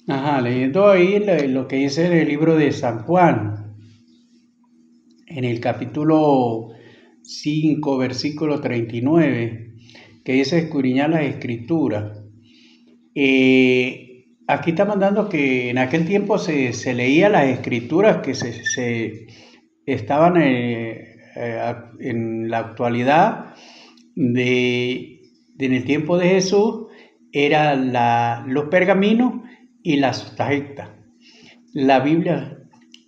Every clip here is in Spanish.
Ajá, leyendo ahí lo que dice en el libro de San Juan, en el capítulo 5 versículo 39, que dice escudriñar las escrituras. Aquí está mandando que en aquel tiempo se leía las escrituras que se estaban en la actualidad en el tiempo de Jesús, eran los pergaminos y la Sotagita. La Biblia,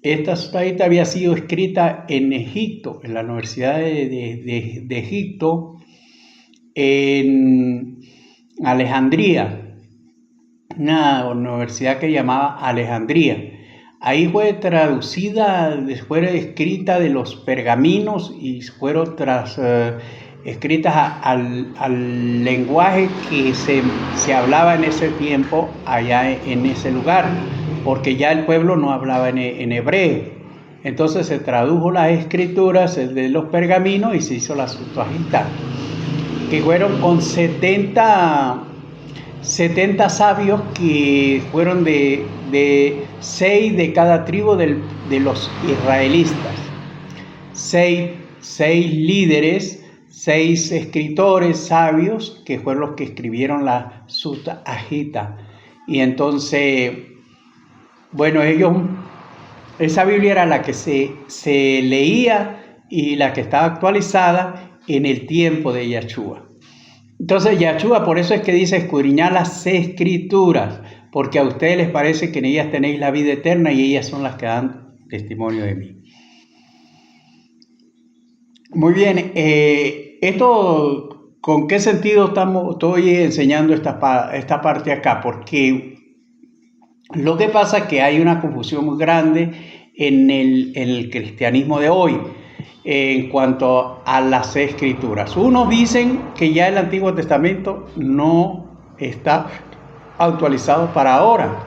esta Sotagita había sido escrita en Egipto, en la Universidad de Egipto, en Alejandría, una universidad que llamaba Alejandría. Ahí fue traducida, fue escrita de los pergaminos y fueron escritas al lenguaje que se hablaba en ese tiempo allá en ese lugar, porque ya el pueblo no hablaba en hebreo. Entonces se tradujo las escrituras de los pergaminos y se hizo la Septuaginta, que fueron con 70 sabios que fueron de 6 de cada tribu de los israelitas. 6 líderes, 6 escritores sabios que fueron los que escribieron la Septuaginta. Y entonces, bueno, esa Biblia era la que se leía y la que estaba actualizada en el tiempo de Yahshua. Entonces Yahshua, por eso es que dice escudriñar las escrituras, porque a ustedes les parece que en ellas tenéis la vida eterna y ellas son las que dan testimonio de mí. Muy bien, esto, ¿con qué sentido estoy enseñando esta parte acá? Porque lo que pasa es que hay una confusión muy grande en el cristianismo de hoy en cuanto a las escrituras. Unos dicen que ya el Antiguo Testamento no está actualizado para ahora,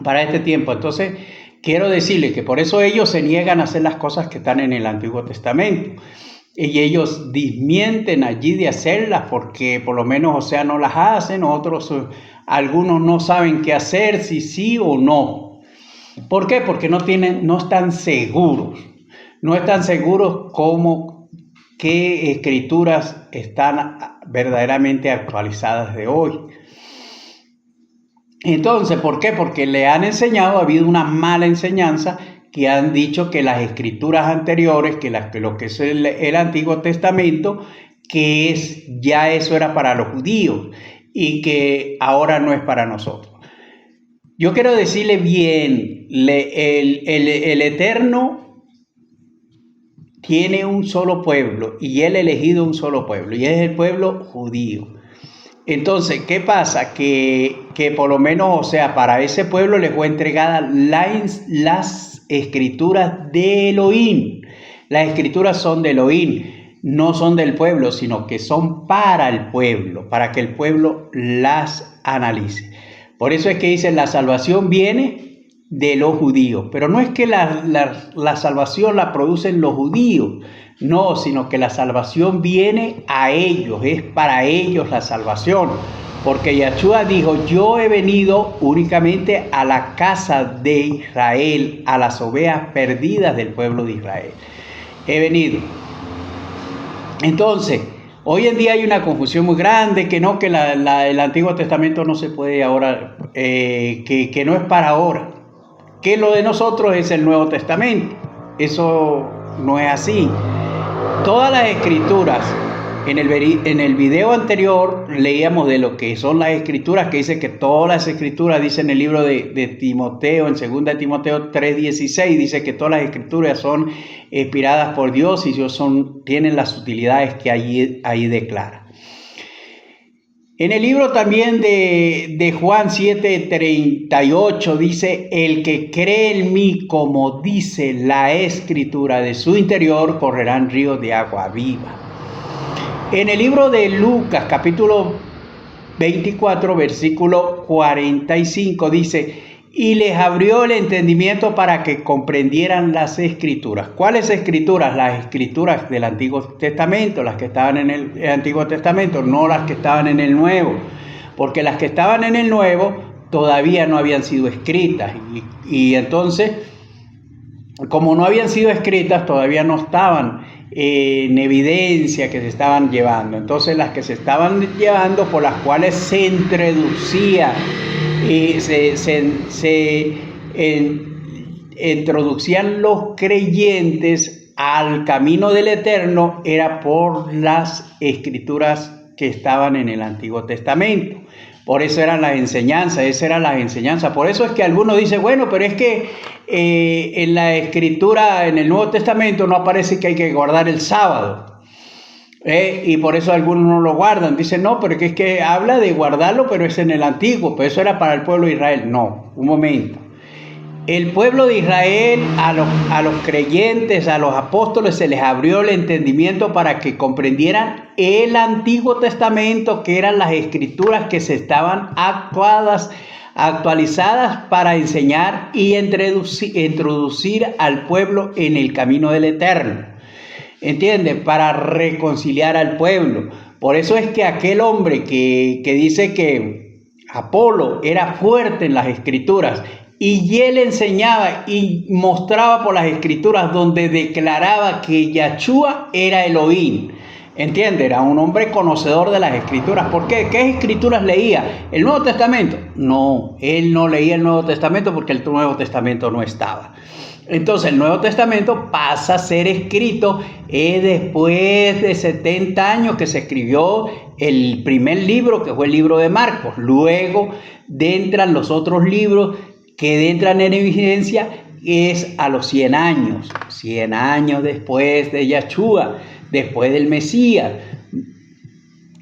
para este tiempo. Entonces, quiero decirles que por eso ellos se niegan a hacer las cosas que están en el Antiguo Testamento. Y ellos desmienten allí de hacerlas porque por lo menos, o sea, no las hacen, algunos no saben qué hacer, si sí o no. ¿Por qué? Porque no están seguros. No están seguros qué escrituras están verdaderamente actualizadas de hoy. Entonces, ¿por qué? Porque le han enseñado, ha habido una mala enseñanza que han dicho que las escrituras anteriores, que lo que es el Antiguo Testamento, ya eso era para los judíos y que ahora no es para nosotros. Yo quiero decirle bien, el Eterno tiene un solo pueblo y él ha elegido un solo pueblo y es el pueblo judío. Entonces, ¿qué pasa? Que por lo menos, o sea, para ese pueblo les fue entregada las escrituras de Elohim. Las escrituras son de Elohim, no son del pueblo, sino que son para el pueblo, para que el pueblo las analice. Por eso es que dicen, la salvación viene de los judíos, pero no es que la salvación la producen los judíos, no, sino que la salvación viene a ellos, es para ellos la salvación, porque Yahshua dijo, yo he venido únicamente a la casa de Israel, a las ovejas perdidas del pueblo de Israel, he venido. Entonces, hoy en día hay una confusión muy grande, que el Antiguo Testamento no se puede ahora, que no es para ahora, que lo de nosotros es el Nuevo Testamento. Eso no es así. Todas las escrituras, en el video anterior leíamos de lo que son las escrituras, que dice que todas las escrituras, dice en el libro de Timoteo, en 2 Timoteo 3:16, dice que todas las escrituras son inspiradas por Dios y tienen las utilidades que ahí declara. En el libro también de Juan 7:38 dice, el que cree en mí, como dice la escritura, de su interior correrán ríos de agua viva. En el libro de Lucas capítulo 24 versículo 45 dice, y les abrió el entendimiento para que comprendieran las escrituras. ¿Cuáles escrituras? Las escrituras del Antiguo Testamento, las que estaban en el Antiguo Testamento, no las que estaban en el Nuevo, porque las que estaban en el Nuevo todavía no habían sido escritas. Y entonces, como no habían sido escritas, todavía no estaban en evidencia que se estaban llevando. Entonces, las que se estaban llevando, por las cuales se introducía y se introducían los creyentes al camino del Eterno, era por las escrituras que estaban en el Antiguo Testamento. Por eso eran las enseñanzas, esas eran las enseñanzas. Por eso es que algunos dicen, bueno, pero es que en la escritura, en el Nuevo Testamento, no aparece que hay que guardar el sábado. Y por eso algunos no lo guardan. Dicen, no, pero es que habla de guardarlo, pero es en el Antiguo, pero eso era para el pueblo de Israel. No, un momento. El pueblo de Israel, a los creyentes, a los apóstoles, se les abrió el entendimiento para que comprendieran el Antiguo Testamento, que eran las escrituras que se estaban actualizadas para enseñar y introducir al pueblo en el camino del Eterno. ¿Entiendes? Para reconciliar al pueblo. Por eso es que aquel hombre que dice que Apolo era fuerte en las escrituras, y él enseñaba y mostraba por las escrituras donde declaraba que Yahshua era Elohim. ¿Entiendes? Era un hombre conocedor de las escrituras. ¿Por qué? ¿Qué escrituras leía? ¿El Nuevo Testamento? No, él no leía el Nuevo Testamento porque el Nuevo Testamento no estaba. Entonces el Nuevo Testamento pasa a ser escrito después de 70 años que se escribió el primer libro, que fue el libro de Marcos. Luego entran los otros libros que entran en evidencia, es a los 100 años. 100 años después de Yahshua, después del Mesías.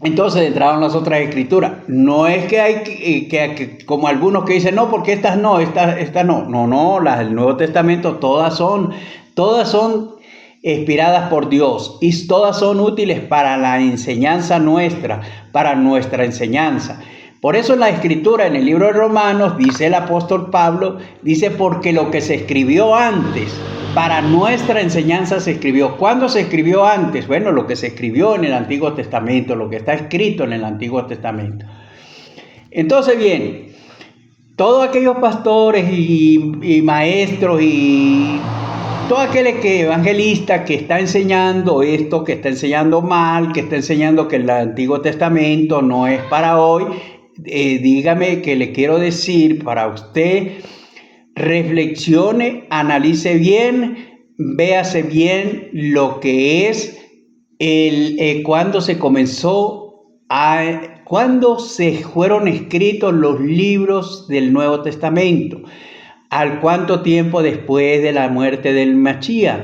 Entonces entraron las otras escrituras. No es que hay que como algunos que dicen, no, porque estas no, estas no. No, las del Nuevo Testamento todas son inspiradas por Dios y todas son útiles para la enseñanza nuestra, para nuestra enseñanza. Por eso en la escritura, en el libro de Romanos, dice el apóstol Pablo, dice, porque lo que se escribió antes, para nuestra enseñanza se escribió. ¿Cuándo se escribió antes? Bueno, lo que se escribió en el Antiguo Testamento, lo que está escrito en el Antiguo Testamento. Entonces, bien, todos aquellos pastores y maestros y todo aquel evangelista que está enseñando esto, que está enseñando mal, que está enseñando que el Antiguo Testamento no es para hoy, dígame que le quiero decir para usted, reflexione, analice bien, véase bien lo que es cuando se comenzó cuando se fueron escritos los libros del Nuevo Testamento, al cuánto tiempo después de la muerte del Mashiach.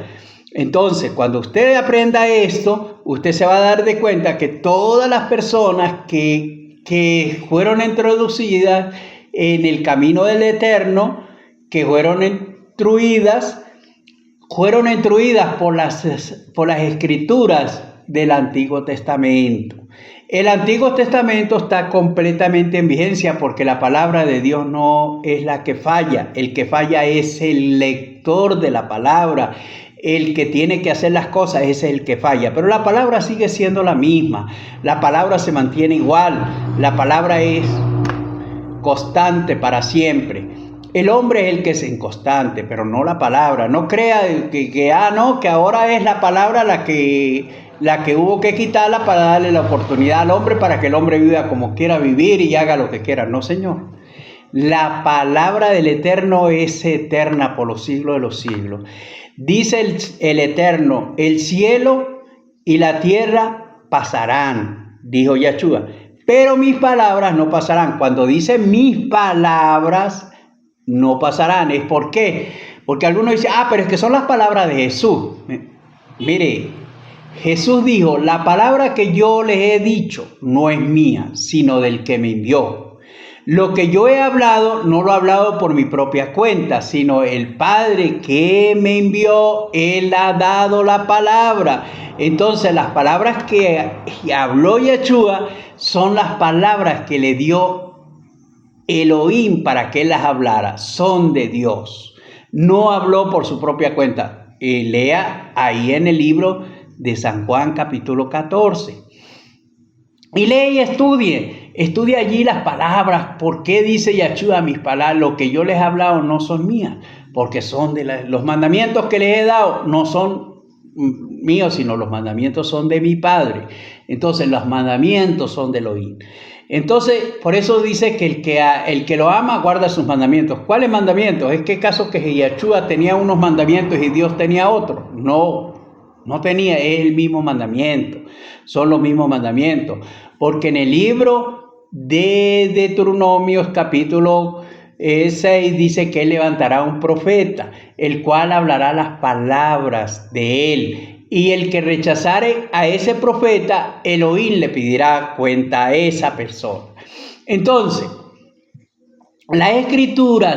Entonces, cuando usted aprenda esto, usted se va a dar de cuenta que todas las personas que fueron introducidas en el camino del Eterno, que fueron instruidas por las escrituras del Antiguo Testamento. El Antiguo Testamento está completamente en vigencia porque la palabra de Dios no es la que falla. El que falla es el lector de la palabra. El que tiene que hacer las cosas es el que falla. Pero la palabra sigue siendo la misma. La palabra se mantiene igual. La palabra es constante para siempre. El hombre es el que es inconstante, pero no la palabra. No crea que ahora es la palabra la que hubo que quitarla para darle la oportunidad al hombre para que el hombre viva como quiera vivir y haga lo que quiera. No, Señor. La palabra del Eterno es eterna por los siglos de los siglos. Dice el Eterno, el cielo y la tierra pasarán, dijo Yahshua, pero mis palabras no pasarán. Cuando dice mis palabras no pasarán, ¿es por qué? Porque algunos dicen, pero es que son las palabras de Jesús. Mire, Jesús dijo, la palabra que yo les he dicho no es mía, sino del que me envió. Lo que yo he hablado, no lo he hablado por mi propia cuenta, sino el Padre que me envió, Él ha dado la palabra. Entonces, las palabras que habló Yahshua son las palabras que le dio Elohim para que Él las hablara. Son de Dios. No habló por su propia cuenta. Lea ahí en el libro de San Juan, capítulo 14. Y lee y estudie. Estudia allí las palabras. ¿Por qué dice Yahshua mis palabras? Lo que yo les he hablado no son mías, porque son los mandamientos que les he dado no son míos, sino los mandamientos son de mi Padre. Entonces los mandamientos son de Elohim. Entonces, por eso dice que el que lo ama guarda sus mandamientos. ¿Cuáles mandamientos? ¿Es que caso que Yahshua tenía unos mandamientos y Dios tenía otros? No tenía, es el mismo mandamiento. Son los mismos mandamientos. Porque en el libro de Deuteronomios capítulo 6 dice que él levantará un profeta, el cual hablará las palabras de él. Y el que rechazare a ese profeta, Elohim le pedirá cuenta a esa persona. Entonces, las escrituras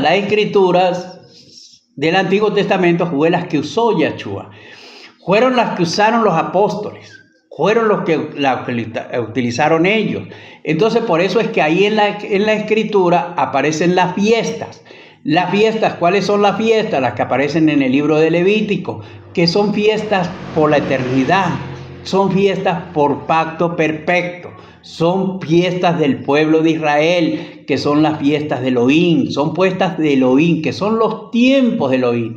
del Antiguo Testamento fue las que usó Yahshua. Fueron las que usaron los apóstoles. Fueron los que utilizaron ellos. Entonces, por eso es que ahí en la escritura aparecen las fiestas. Las fiestas, ¿cuáles son las fiestas? Las que aparecen en el libro de Levítico, que son fiestas por la eternidad, son fiestas por pacto perfecto, son fiestas del pueblo de Israel, que son las fiestas de Elohim, son puestas de Elohim, que son los tiempos de Elohim.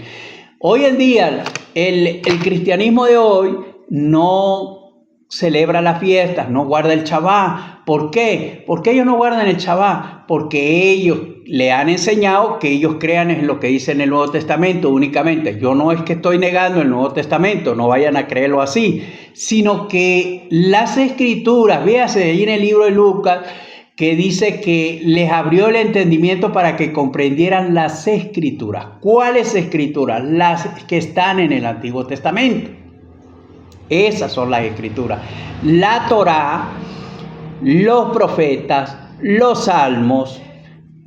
Hoy en día, el cristianismo de hoy no celebra las fiestas, no guarda el Shabbat. ¿Por qué? ¿Por qué ellos no guardan el Shabbat? Porque ellos le han enseñado que ellos crean en lo que dice en el Nuevo Testamento únicamente. Yo no es que estoy negando el Nuevo Testamento, no vayan a creerlo así, sino que las escrituras, véase ahí en el libro de Lucas, que dice que les abrió el entendimiento para que comprendieran las escrituras. ¿Cuáles escrituras? Las que están en el Antiguo Testamento. Esas son las escrituras. La Torá, los profetas, los salmos,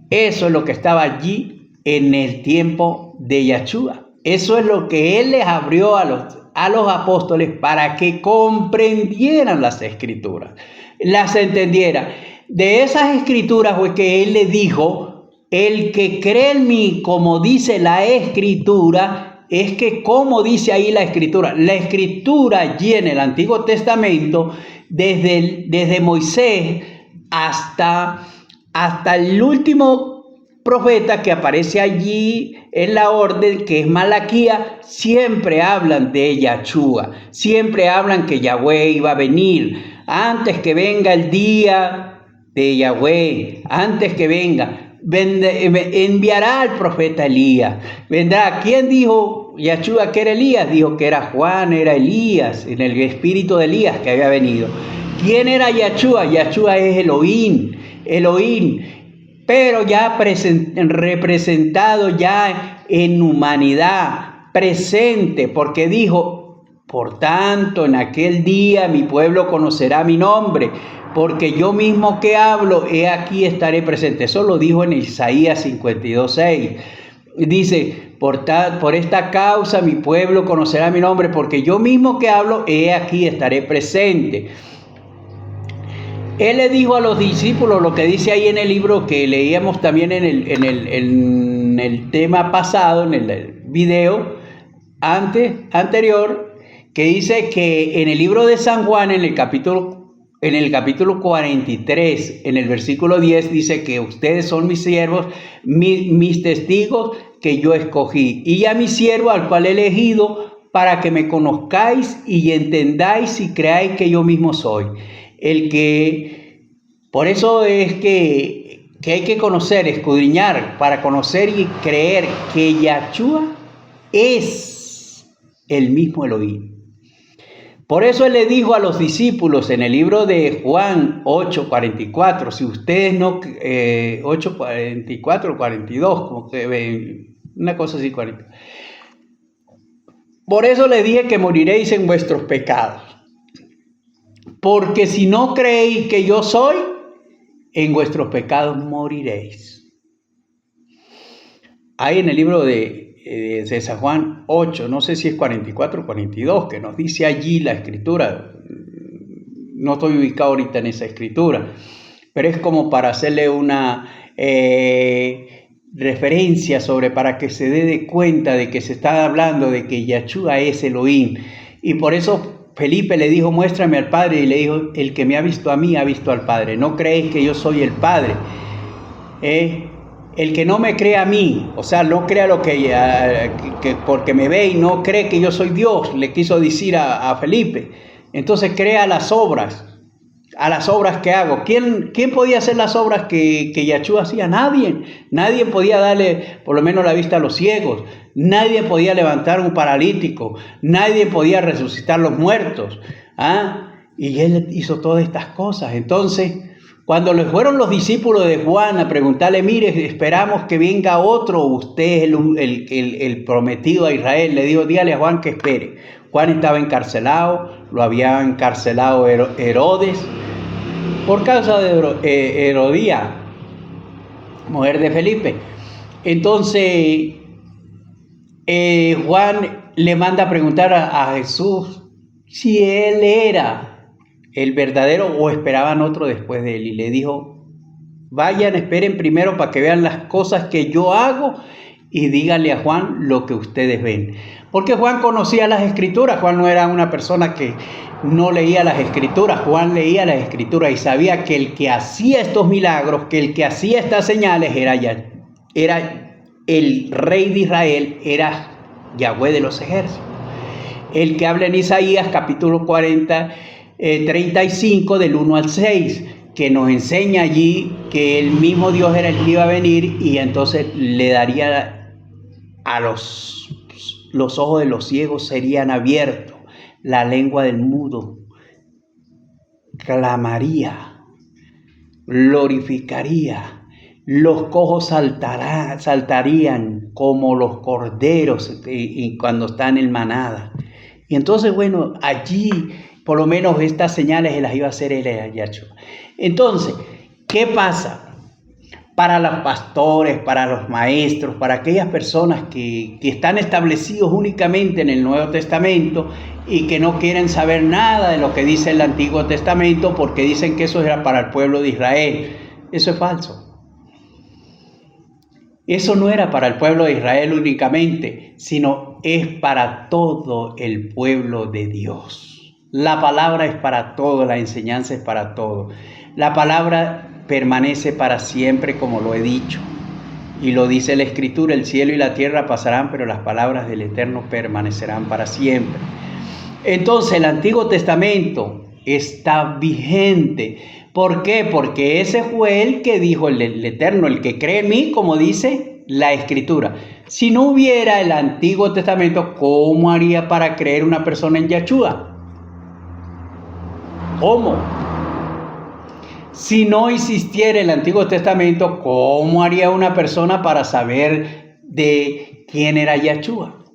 eso es lo que estaba allí en el tiempo de Yahshua. Eso es lo que él les abrió a los apóstoles para que comprendieran las escrituras, las entendieran. De esas escrituras fue que él les dijo, el que cree en mí, como dice la escritura, es que como dice ahí la escritura allí en el Antiguo Testamento, desde Moisés hasta el último profeta que aparece allí en la orden, que es Malaquía, siempre hablan de Yahshua, siempre hablan que Yahweh iba a venir, antes que venga el día de Yahweh, antes que venga. Enviará al profeta Elías. Vendrá. ¿Quién dijo Yahshua que era Elías? Dijo que era Juan, era Elías, en el espíritu de Elías que había venido. ¿Quién era Yahshua? Yahshua es Elohim, pero ya representado ya en humanidad, presente, porque dijo, por tanto, en aquel día mi pueblo conocerá mi nombre, porque yo mismo que hablo, he aquí estaré presente. Eso lo dijo en Isaías 52:6. Dice, por esta causa mi pueblo conocerá mi nombre, porque yo mismo que hablo, he aquí estaré presente. Él le dijo a los discípulos lo que dice ahí en el libro que leíamos también en el tema pasado, en el video anterior, que dice que en el libro de San Juan, en el capítulo 43, en el versículo 10, dice que ustedes son mis siervos, mis testigos que yo escogí, y a mi siervo al cual he elegido, para que me conozcáis y entendáis y creáis que yo mismo soy. Por eso es que hay que conocer, escudriñar, para conocer y creer que Yahshua es el mismo Elohim. Por eso él le dijo a los discípulos en el libro de Juan 8:44, si ustedes no, 8:44 o 42, como que ven, una cosa así, 40. Por eso les dije que moriréis en vuestros pecados, porque si no creéis que yo soy, en vuestros pecados moriréis. Hay en el libro de San Juan 8, no sé si es 44 o 42, que nos dice allí la escritura. No estoy ubicado ahorita en esa escritura, pero es como para hacerle una referencia para que se dé cuenta de que se está hablando de que Yahshua es Elohim. Y por eso Felipe le dijo, muéstrame al Padre, y le dijo, el que me ha visto a mí ha visto al Padre. ¿No creéis que yo soy el Padre? El que no me cree a mí, o sea, no crea lo que porque me ve y no cree que yo soy Dios, le quiso decir a Felipe. Entonces crea las obras que hago. ¿Quién podía hacer las obras que Yahshua hacía? Nadie podía darle por lo menos la vista a los ciegos, nadie podía levantar un paralítico, nadie podía resucitar los muertos, y él hizo todas estas cosas. Entonces, cuando le fueron los discípulos de Juan a preguntarle, mire, esperamos que venga otro, usted es el prometido a Israel, le dijo, dígale a Juan que espere. Juan estaba encarcelado, lo había encarcelado Herodes por causa de Herodía, mujer de Felipe. Entonces Juan le manda a preguntar a Jesús si él era el verdadero o esperaban otro después de él, y le dijo, vayan, esperen primero para que vean las cosas que yo hago y díganle a Juan lo que ustedes ven. Porque Juan conocía las escrituras. Juan no era una persona que no leía las escrituras. Juan leía las escrituras y sabía que el que hacía estos milagros, que el que hacía estas señales era el rey de Israel, era Yahweh de los ejércitos. El que habla en Isaías capítulo 35 del 1 al 6, que nos enseña allí que el mismo Dios era el que iba a venir y entonces le daría a los ojos de los ciegos serían abiertos, la lengua del mudo clamaría, glorificaría, los cojos saltarían como los corderos y cuando están en manada. Y entonces, bueno, allí por lo menos estas señales las iba a hacer el Yahshua. Entonces, ¿qué pasa? Para los pastores, para los maestros, para aquellas personas que están establecidos únicamente en el Nuevo Testamento y que no quieren saber nada de lo que dice el Antiguo Testamento porque dicen que eso era para el pueblo de Israel. Eso es falso. Eso no era para el pueblo de Israel únicamente, sino es para todo el pueblo de Dios. La palabra es para todo, la enseñanza es para todo. La palabra permanece para siempre, como lo he dicho. Y lo dice la Escritura, el cielo y la tierra pasarán, pero las palabras del Eterno permanecerán para siempre. Entonces el Antiguo Testamento está vigente. ¿Por qué? Porque ese fue el que dijo el Eterno, el que cree en mí, como dice la Escritura. Si no hubiera el Antiguo Testamento, ¿cómo haría para creer una persona en Yahshua? ¿Cómo? Si no existiera el Antiguo Testamento, ¿cómo haría una persona para saber de quién era Yahshua?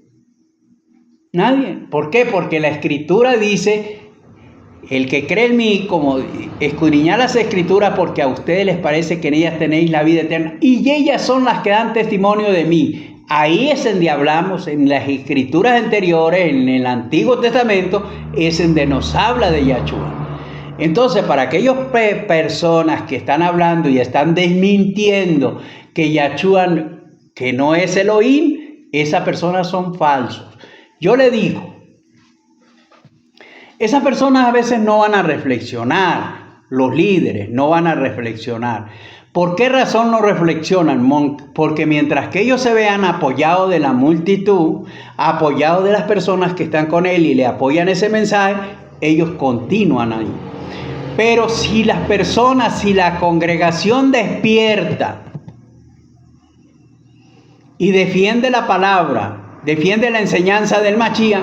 Nadie. ¿Por qué? Porque la Escritura dice, el que cree en mí, como escudriñad las Escrituras, porque a ustedes les parece que en ellas tenéis la vida eterna, y ellas son las que dan testimonio de mí. Ahí es en donde hablamos, en las Escrituras anteriores, en el Antiguo Testamento, es en donde nos habla de Yahshua. Entonces, para aquellas personas que están hablando y están desmintiendo que Yahshua, que no es Elohim, esas personas son falsos. Yo le digo, esas personas a veces no van a reflexionar, los líderes no van a reflexionar. ¿Por qué razón no reflexionan? Porque mientras que ellos se vean apoyados de la multitud, apoyados de las personas que están con él y le apoyan ese mensaje, ellos continúan ahí. Pero si las personas, si la congregación despierta y defiende la palabra, defiende la enseñanza del Mashiach,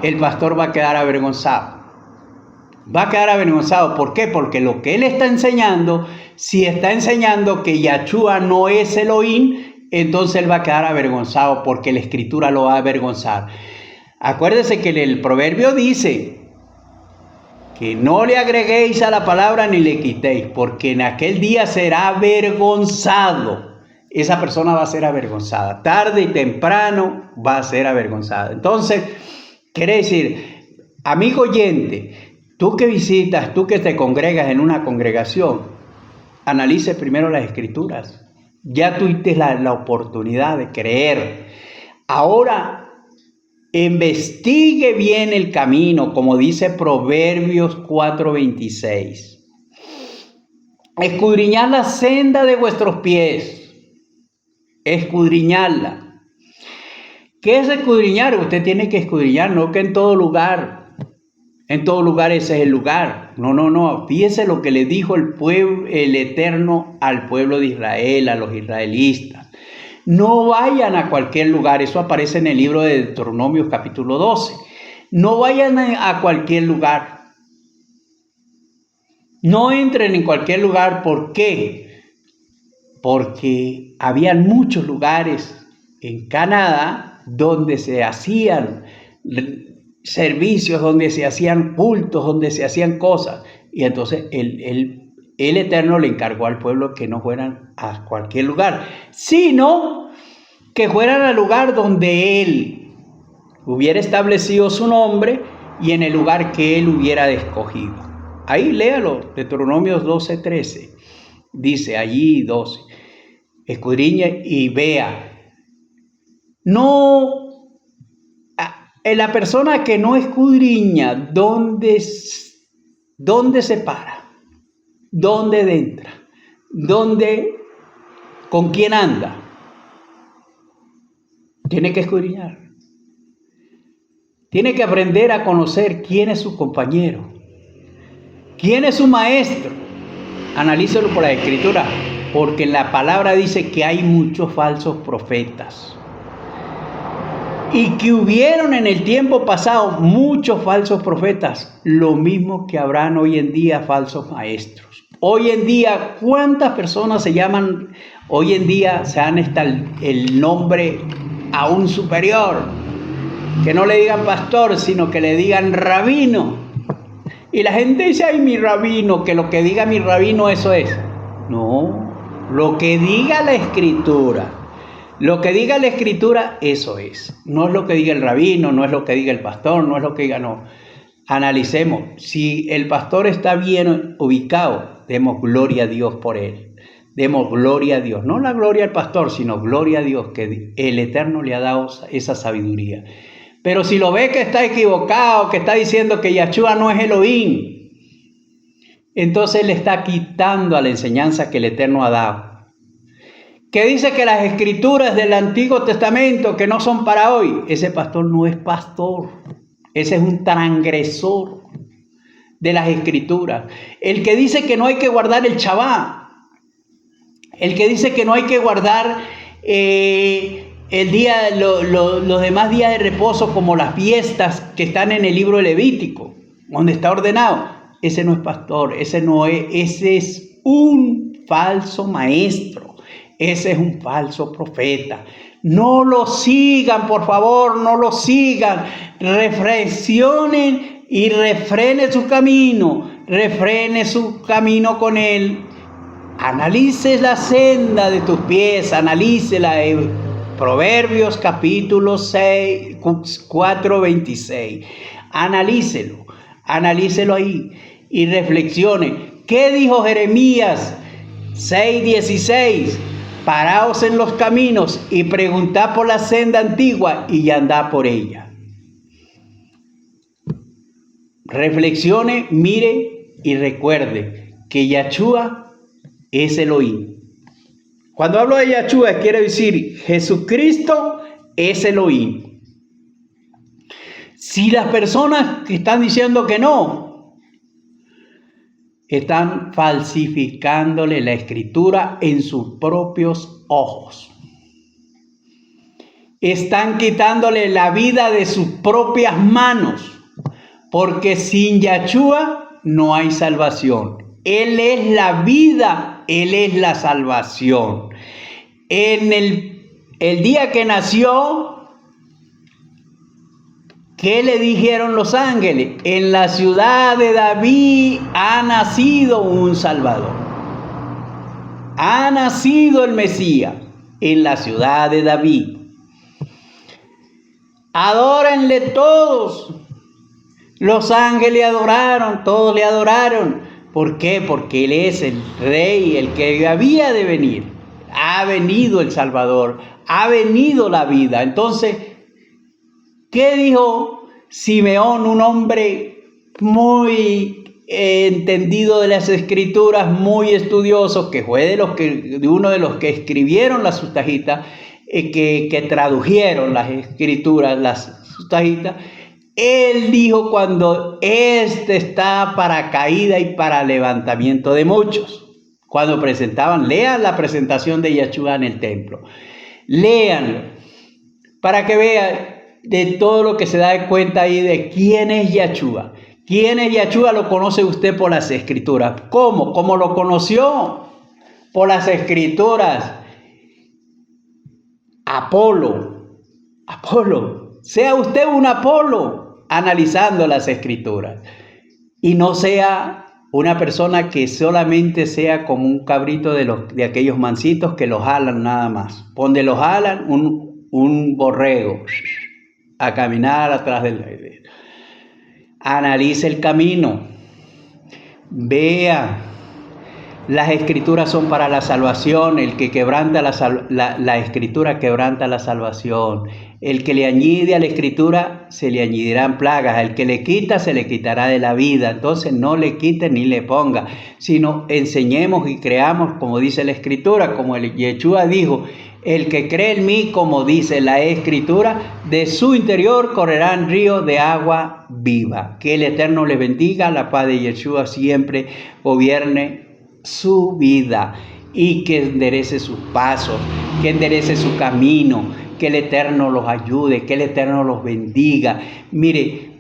el pastor va a quedar avergonzado. Va a quedar avergonzado. ¿Por qué? Porque lo que él está enseñando, si está enseñando que Yahshua no es Elohim, entonces él va a quedar avergonzado porque la Escritura lo va a avergonzar. Acuérdese que el proverbio dice que no le agreguéis a la palabra ni le quitéis, porque en aquel día será avergonzado. Esa persona va a ser avergonzada. Tarde y temprano va a ser avergonzada. Entonces, quiere decir, amigo oyente, tú que visitas, tú que te congregas en una congregación, analice primero las Escrituras. Ya tuviste la oportunidad de creer. Ahora investigue bien el camino, como dice Proverbios 4:26. Escudriñad la senda de vuestros pies. Escudriñadla. ¿Qué es escudriñar? Usted tiene que escudriñar, no que en todo lugar ese es el lugar. No. Fíjese lo que le dijo el pueblo, el Eterno al pueblo de Israel, a los israelitas. No vayan a cualquier lugar. Eso aparece en el libro de Deuteronomio capítulo 12. No vayan a cualquier lugar. No entren en cualquier lugar. ¿Por qué? Porque habían muchos lugares en Canadá donde se hacían servicios, donde se hacían cultos, donde se hacían cosas. Y entonces el Eterno le encargó al pueblo que no fueran a cualquier lugar, sino que fueran al lugar donde Él hubiera establecido su nombre y en el lugar que Él hubiera escogido. Ahí léalo, Deuteronomios 12:13. Dice allí 12. Escudriñe y vea. No, la persona que no escudriña dónde se para, dónde entra, con quién anda, tiene que escudriñar. Tiene que aprender a conocer quién es su compañero, quién es su maestro. Analícelo por la Escritura, porque en la palabra dice que hay muchos falsos profetas. Y que hubieron en el tiempo pasado muchos falsos profetas, lo mismo que habrán hoy en día falsos maestros. Hoy en día, ¿cuántas personas se llaman? Hoy en día se han el nombre a un superior, que no le digan pastor, sino que le digan rabino. Y la gente dice, ay, mi rabino, que lo que diga mi rabino eso es. No, lo que diga la Escritura. Lo que diga la Escritura, eso es. No es lo que diga el rabino, no es lo que diga el pastor, no es lo que diga, no. Analicemos. Si el pastor está bien ubicado, demos gloria a Dios por él. Demos gloria a Dios. No la gloria al pastor, sino gloria a Dios, que el Eterno le ha dado esa sabiduría. Pero si lo ve que está equivocado, que está diciendo que Yahshua no es Elohim, entonces le está quitando a la enseñanza que el Eterno ha dado. Que dice que las escrituras del Antiguo Testamento que no son para hoy, ese pastor no es pastor, ese es un transgresor de las escrituras. El que dice que no hay que guardar el Shabbat, el que dice que no hay que guardar el día, los demás días de reposo como las fiestas que están en el libro de Levítico, donde está ordenado, ese no es pastor, ese es un falso maestro. Ese es un falso profeta. No lo sigan, por favor, no lo sigan. Reflexionen y refrene su camino. Refrene su camino con él. Analice la senda de tus pies. Analícela. Proverbios capítulo 4:26. Analícelo ahí y reflexione. ¿Qué dijo Jeremías 6:16? Paraos en los caminos y preguntad por la senda antigua y andad por ella. Reflexione, mire y recuerde que Yahshua es Elohim. Cuando hablo de Yahshua quiere decir Jesucristo es Elohim. Si las personas que están diciendo que no, están falsificándole la Escritura en sus propios ojos. Están quitándole la vida de sus propias manos, porque sin Yahshua no hay salvación. Él es la vida, Él es la salvación. En el día que nació, ¿qué le dijeron los ángeles? En la ciudad de David ha nacido un Salvador. Ha nacido el Mesías en la ciudad de David. Adórenle todos. Los ángeles le adoraron, todos le adoraron. ¿Por qué? Porque Él es el Rey, el que había de venir. Ha venido el Salvador, ha venido la vida. Entonces, ¿Qué dijo Simeón, un hombre muy entendido de las escrituras, muy estudioso, que fue de uno de los que escribieron la Sutta, que tradujeron las escrituras, las Sutta? Él dijo cuando está para caída y para levantamiento de muchos. Cuando lean la presentación de Yeshua en el templo. Léanlo para que vean de todo lo que se da cuenta ahí de quién es Yeshua. ¿Quién es Yeshua? Lo conoce usted por las escrituras. ¿Cómo? ¿Cómo lo conoció? Por las escrituras. Apolo. Sea usted un Apolo analizando las escrituras. Y no sea una persona que solamente sea como un cabrito de aquellos mansitos que los jalan nada más. Donde los jalan, un borrego a caminar atrás del... Analice el camino. Vea. Las escrituras son para la salvación. El que quebranta la escritura quebranta la salvación. El que le añade a la escritura se le añadirán plagas. El que le quita se le quitará de la vida. Entonces no le quite ni le ponga, sino enseñemos y creamos como dice la escritura, como el Yeshua dijo: el que cree en mí, como dice la escritura, de su interior correrán ríos de agua viva. Que el Eterno les bendiga, la paz de Yeshua siempre gobierne su vida y que enderece sus pasos, que enderece su camino, que el Eterno los ayude, que el Eterno los bendiga. Mire,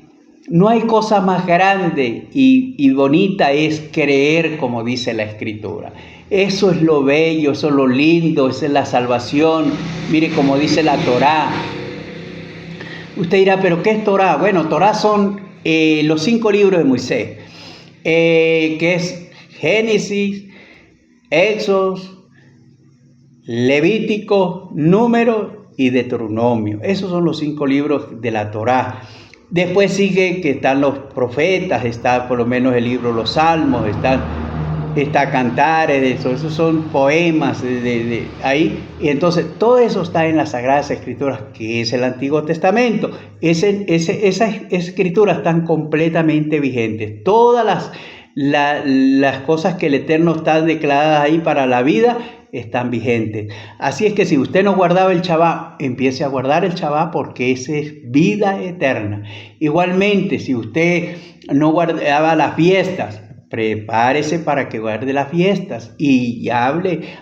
no hay cosa más grande y bonita es creer como dice la escritura. Eso es lo bello, eso es lo lindo, esa es la salvación. Mire como dice la Torá. Usted dirá, ¿pero qué es Torá? Bueno, Torá son los 5 libros de Moisés, que es Génesis, Éxodo, Levítico, Números y Deuteronomio. Esos son los 5 libros de la Torá. Después sigue que están los profetas, está por lo menos el libro de los Salmos, está Cantares, esos son poemas de ahí. Y entonces todo eso está en las Sagradas Escrituras, que es el Antiguo Testamento. Esas escrituras están completamente vigentes. Todas las cosas que el Eterno está declaradas ahí para la vida están vigentes. Así es que si usted no guardaba el Shabbat, empiece a guardar el Shabbat, porque esa es vida eterna. Igualmente, si usted no guardaba las fiestas, prepárese para que guarde las fiestas y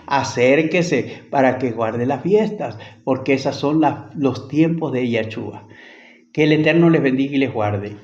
acérquese para que guarde las fiestas, porque esas son los tiempos de Yeshua. Que el Eterno les bendiga y les guarde.